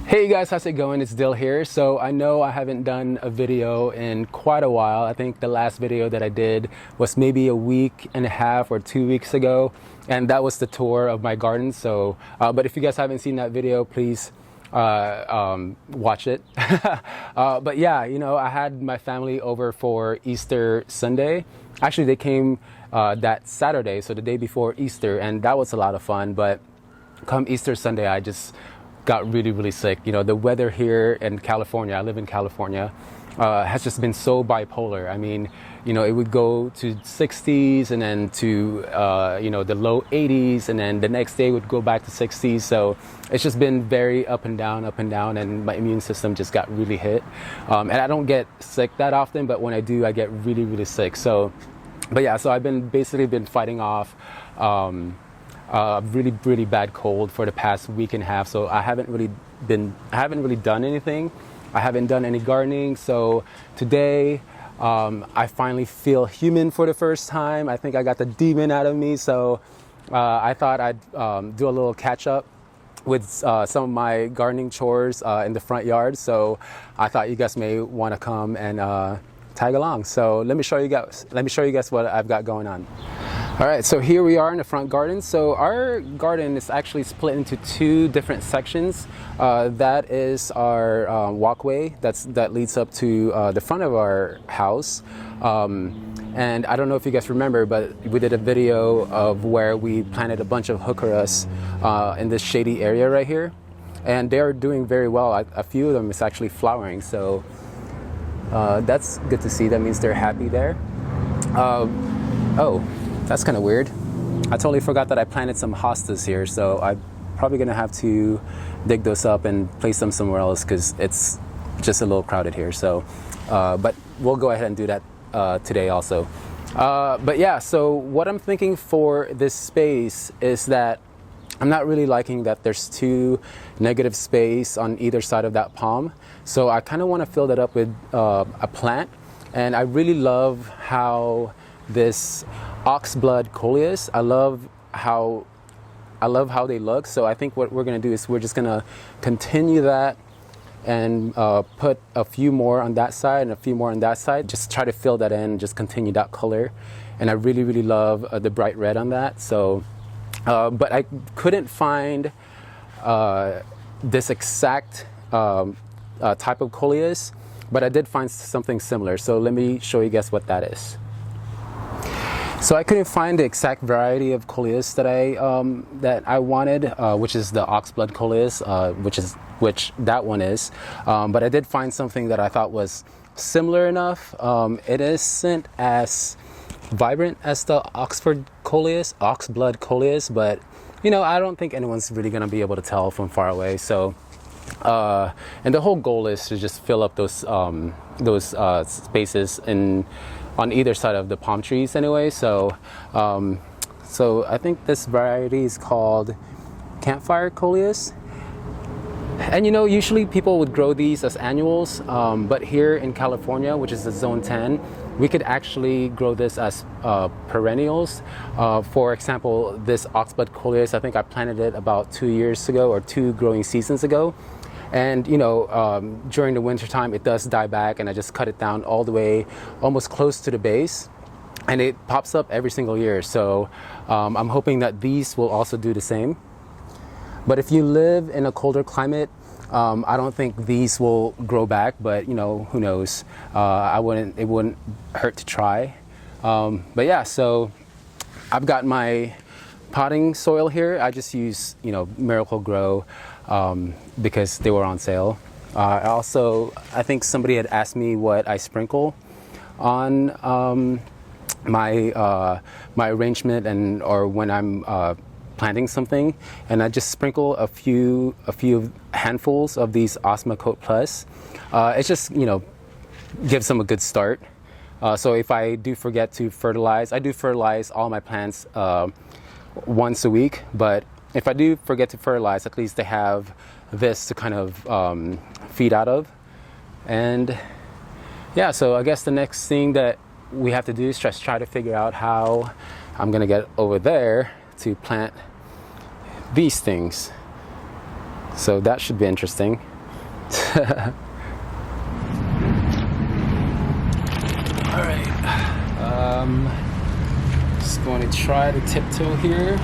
Hey guys, how's it going? It's Dill here. So I know I haven't done a video in quite a while. I think the last video that I did was maybe a week and a half or 2 weeks ago, and that was the tour of my garden. So, but if you guys haven't seen that video, please watch it. But yeah, you know, I had my family over for Easter Sunday. Actually, they came that Saturday, so the day before Easter, and that was a lot of fun. But come Easter Sunday, I just got really sick. You know, the weather here in California, I live in California, has just been so bipolar. I mean, you know, it would go to 60s and then to, you know, the low 80s, and then the next day would go back to 60s. So it's just been very up and down, and my immune system just got really hit. And I don't get sick that often, but when I do, I get really sick. So, but yeah, so I've basically been fighting off really bad cold for the past week and a half. So I haven't really done anything. I haven't done any gardening. So today I finally feel human for the first time. I think I got the demon out of me. So I thought I'd do a little catch up with some of my gardening chores in the front yard. So I thought you guys may want to come and tag along. So let me show you guys what I've got going on. All right, so here we are in the front garden. So our garden is actually split into two different sections. That is our walkway that leads up to the front of our house. And I don't know if you guys remember, but we did a video of where we planted a bunch of heucheras in this shady area right here. And they're doing very well. A few of them is actually flowering. So that's good to see. That means they're happy there. Oh. That's kind of weird. I totally forgot that I planted some hostas here, so I'm probably gonna have to dig those up and place them somewhere else because it's just a little crowded here. So, but we'll go ahead and do that today also. But yeah, so what I'm thinking for this space is that I'm not really liking that there's two negative space on either side of that palm. So I kind of want to fill that up with a plant, and I really love how this oxblood coleus, I love how they look. So I think what we're going to do is we're just going to continue that and put a few more on that side and a few more on that side. Just try to fill that in, just continue that color. And I really love the bright red on that. So, but I couldn't find this exact type of coleus, but I did find something similar. So let me show you guys what that is. So I couldn't find the exact variety of coleus that I wanted, which is the oxblood coleus, which that one is. But I did find something that I thought was similar enough. It isn't as vibrant as the oxblood coleus, but you know, I don't think anyone's really gonna be able to tell from far away. So, and the whole goal is to just fill up those spaces on either side of the palm trees anyway. So so I think this variety is called campfire coleus. And you know, usually people would grow these as annuals, but here in California, which is the zone 10, we could actually grow this as perennials. For example, this oxblood coleus, I think I planted it about 2 years ago or 2 growing seasons ago. And you know, during the winter time, it does die back, and I just cut it down all the way, almost close to the base, and it pops up every single year. So I'm hoping that these will also do the same. But if you live in a colder climate, I don't think these will grow back. But you know, who knows? It wouldn't hurt to try. But yeah, so I've got my potting soil here. I just use, you know, Miracle Grow because they were on sale. I think somebody had asked me what I sprinkle on my arrangement or when I'm planting something, and I just sprinkle a few handfuls of these Osma Coat Plus. It's just, you know, gives them a good start. So if I do forget to fertilize, I do fertilize all my plants once a week, but if I do forget to fertilize, at least they have this to kind of feed out of. And yeah, so I guess the next thing that we have to do is just try to figure out how I'm gonna get over there to plant these things. So that should be interesting. All right, just going to try to tiptoe here.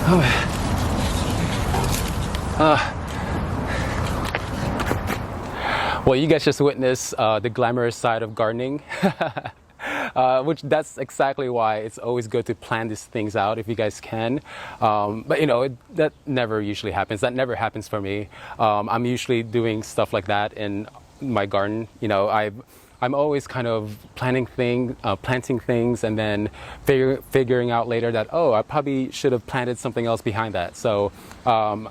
Oh my God. Well, you guys just witnessed the glamorous side of gardening. Which that's exactly why it's always good to plan these things out if you guys can. But you know, that never usually happens. That never happens for me. I'm usually doing stuff like that in my garden. You know, I'm always kind of planting things, and then figuring out later that, oh, I probably should have planted something else behind that. So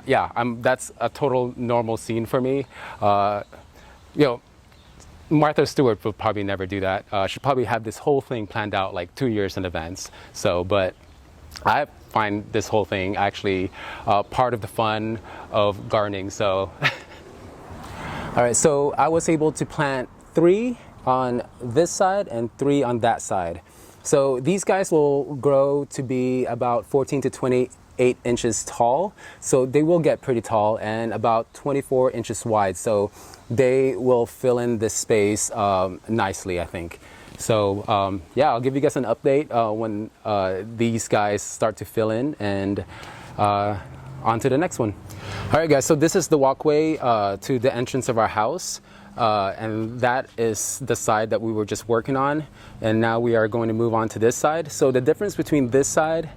yeah, that's a total normal scene for me. You know, Martha Stewart would probably never do that. She'd probably have this whole thing planned out like 2 years in advance. So, but I find this whole thing actually part of the fun of gardening. So, all right, so I was able to plant 3 on this side and 3 on that side. So these guys will grow to be about 14 to 28 inches tall. So they will get pretty tall and about 24 inches wide. So they will fill in this space nicely, I think. So yeah, I'll give you guys an update when these guys start to fill in, and on to the next one. All right, guys, so this is the walkway to the entrance of our house. And that is the side that we were just working on. And now we are going to move on to this side. So the difference between this side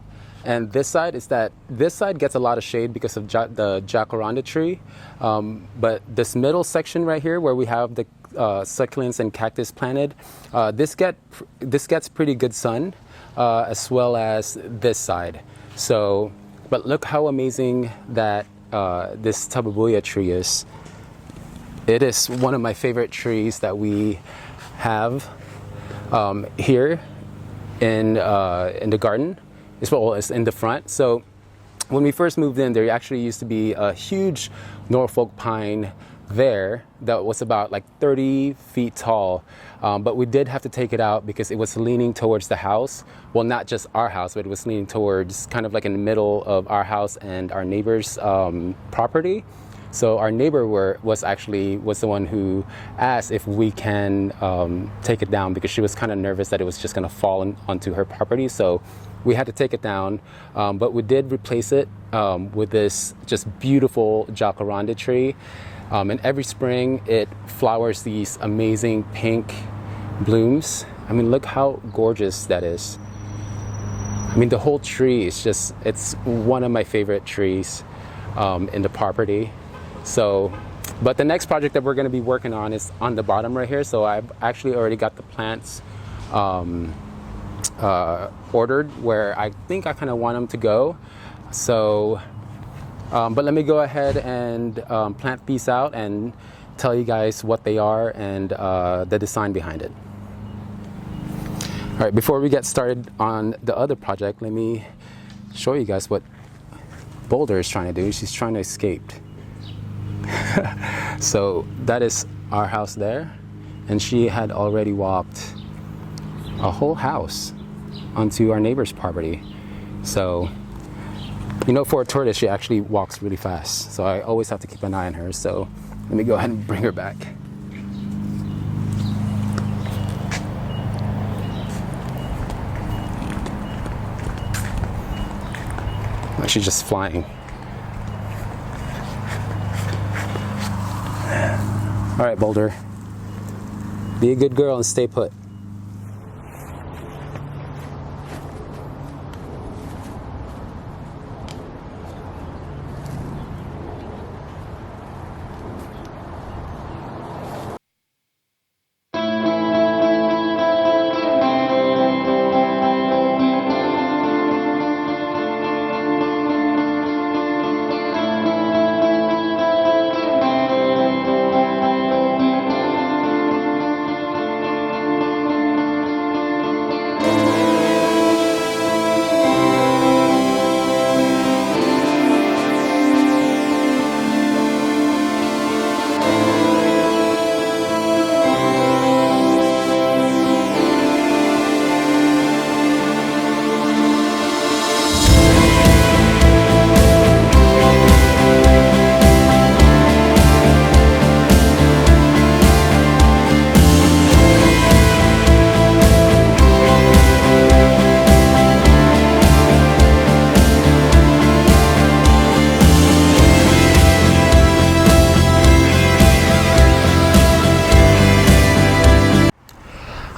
and this side is that this side gets a lot of shade because of the jacaranda tree. But this middle section right here where we have the succulents and cactus planted, this gets pretty good sun, as well as this side. So, but look how amazing that this tababuya tree is. It is one of my favorite trees that we have here in the garden, as well as in the front. So when we first moved in, there actually used to be a huge Norfolk pine there that was about like 30 feet tall. But we did have to take it out because it was leaning towards the house. Well, not just our house, but it was leaning towards kind of like in the middle of our house and our neighbor's property. So our neighbor was the one who asked if we can take it down because she was kind of nervous that it was just going to fall onto her property. So we had to take it down, but we did replace it with this just beautiful jacaranda tree. And every spring it flowers these amazing pink blooms. I mean, look how gorgeous that is. I mean, the whole tree is it's one of my favorite trees in the property. So But the next project that we're going to be working on is on the bottom right here. So I've actually already got the plants ordered where I think I kind of want them to go. So, but let me go ahead and plant these out and tell you guys what they are and the design behind it. All right, before we get started on the other project, let me show you guys what Boulder is trying to do. She's trying to escape. So that is our house there, and she had already walked a whole house onto our neighbor's property. So, you know, for a tortoise, she actually walks really fast. So I always have to keep an eye on her. So let me go ahead and bring her back. She's just flying. All right, Boulder. Be a good girl and stay put.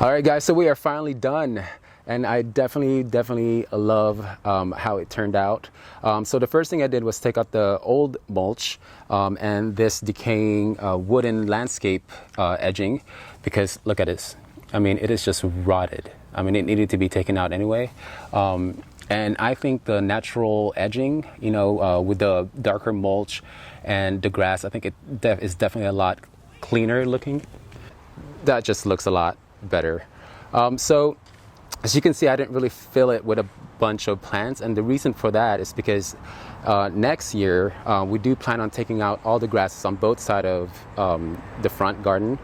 All right, guys, so we are finally done, and I definitely love how it turned out. So the first thing I did was take out the old mulch and this decaying wooden landscape edging, because look at this. I mean, it is just rotted. I mean, it needed to be taken out anyway. And I think the natural edging, you know, with the darker mulch and the grass, I think it is definitely a lot cleaner looking. That just looks a lot better. So as you can see, I didn't really fill it with a bunch of plants, and the reason for that is because next year we do plan on taking out all the grasses on both sides of the front garden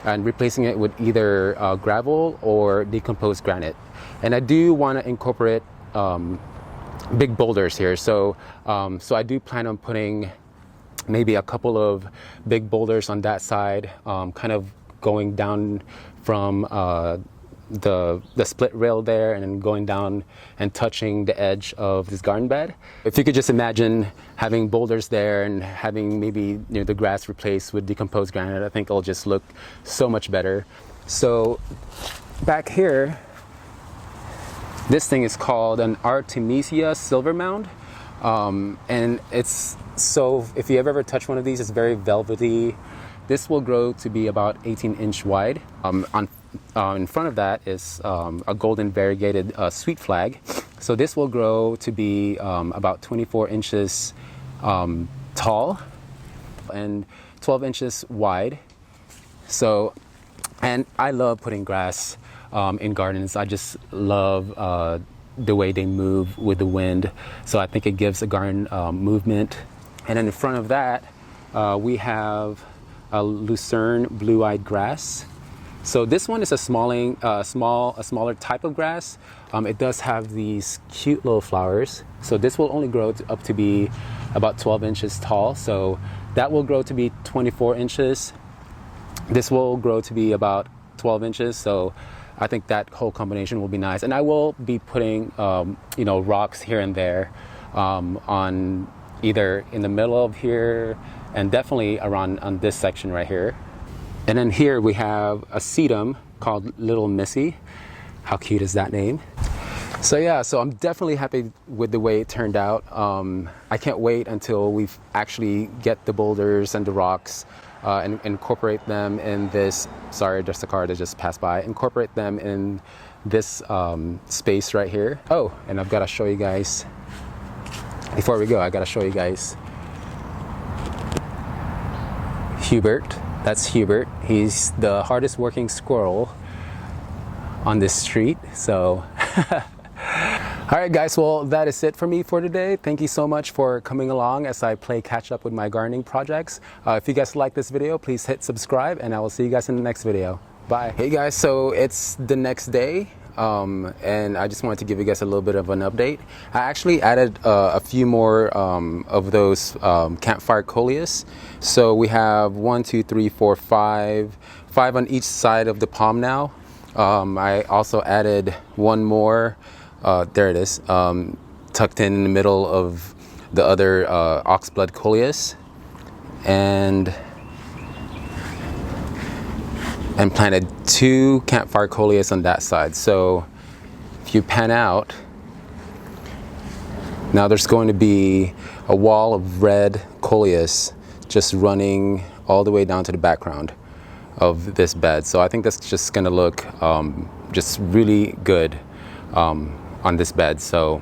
and replacing it with either gravel or decomposed granite. And I do want to incorporate big boulders here, so I do plan on putting maybe a couple of big boulders on that side, kind of going down from the split rail there and then going down and touching the edge of this garden bed. If you could just imagine having boulders there and having maybe the grass replaced with decomposed granite, I think it'll just look so much better. So back here, this thing is called an Artemisia silver mound, and it's, so if you ever touch one of these, it's very velvety. This will grow to be about 18-inch wide. In front of that is a golden variegated sweet flag. So this will grow to be about 24 inches tall and 12 inches wide. So, and I love putting grass in gardens. I just love the way they move with the wind. So I think it gives a garden movement. And then in front of that, we have a lucerne blue-eyed grass. So this one is a smaller type of grass. It does have these cute little flowers. So this will only grow up to be about 12 inches tall. So that will grow to be 24 inches. This will grow to be about 12 inches. So I think that whole combination will be nice. And I will be putting, rocks here and there on either in the middle of here and definitely around on this section right here. And then here we have a sedum called Little Missy. How cute is that name? So yeah, so I'm definitely happy with the way it turned out. I can't wait until we actually get the boulders and the rocks and incorporate them in this, sorry, just a car that just passed by, incorporate them in this space right here. Oh, and I've got to show you guys, before we go, I got to show you guys Hubert. That's Hubert. He's the hardest working squirrel on this street, so. All right, guys, well, that is it for me for today. Thank you so much for coming along as I play catch up with my gardening projects. If you guys like this video, please hit subscribe, and I will see you guys in the next video. Bye. Hey guys, so it's the next day, and I just wanted to give you guys a little bit of an update. I actually added a few more of those campfire coleus. So we have 1, 2, 3, 4, 5 on each side of the palm now. I also added one more, there it is, tucked in the middle of the other oxblood coleus, and planted 2 campfire coleus on that side. So if you pan out, now there's going to be a wall of red coleus just running all the way down to the background of this bed. So I think that's just gonna look just really good on this bed. So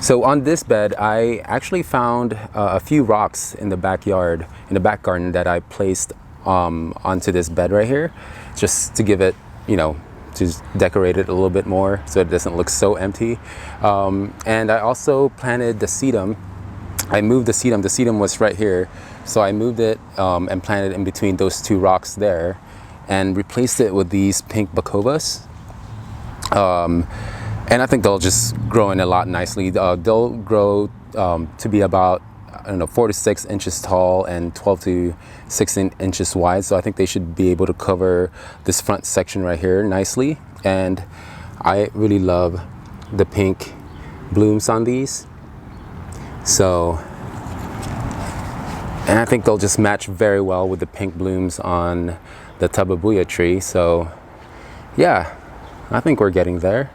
on this bed, I actually found a few rocks in the backyard, in the back garden, that I placed onto this bed right here, just to give it, you know, to decorate it a little bit more so it doesn't look so empty. And I also planted the sedum. I moved the sedum. The sedum was right here, so I moved it and planted in between those 2 rocks there, and replaced it with these pink bacovas. And I think they'll just grow in a lot nicely. They'll grow to be about, I don't know, 4 to 6 inches tall and 12 to 16 inches wide. So I think they should be able to cover this front section right here nicely. And I really love the pink blooms on these. So, and I think they'll just match very well with the pink blooms on the tababuya tree. So yeah, I think we're getting there.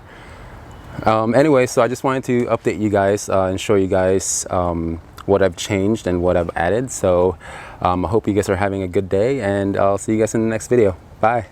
Anyway, so I just wanted to update you guys and show you guys what I've changed and what I've added. So I hope you guys are having a good day, and I'll see you guys in the next video. Bye.